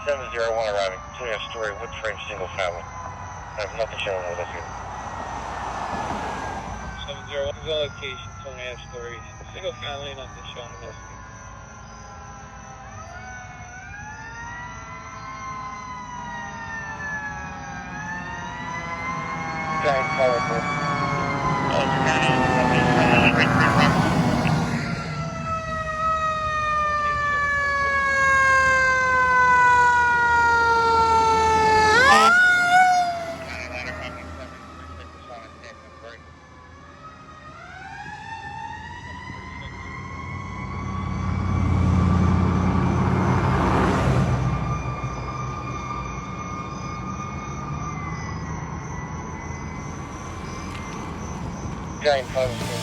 701 arriving. 2.5-story wood frame single family. I have nothing showing with us here. 701 is the location, 2.5 stories. Single family, nothing showing with us here. Giant colorful. Giant colorful.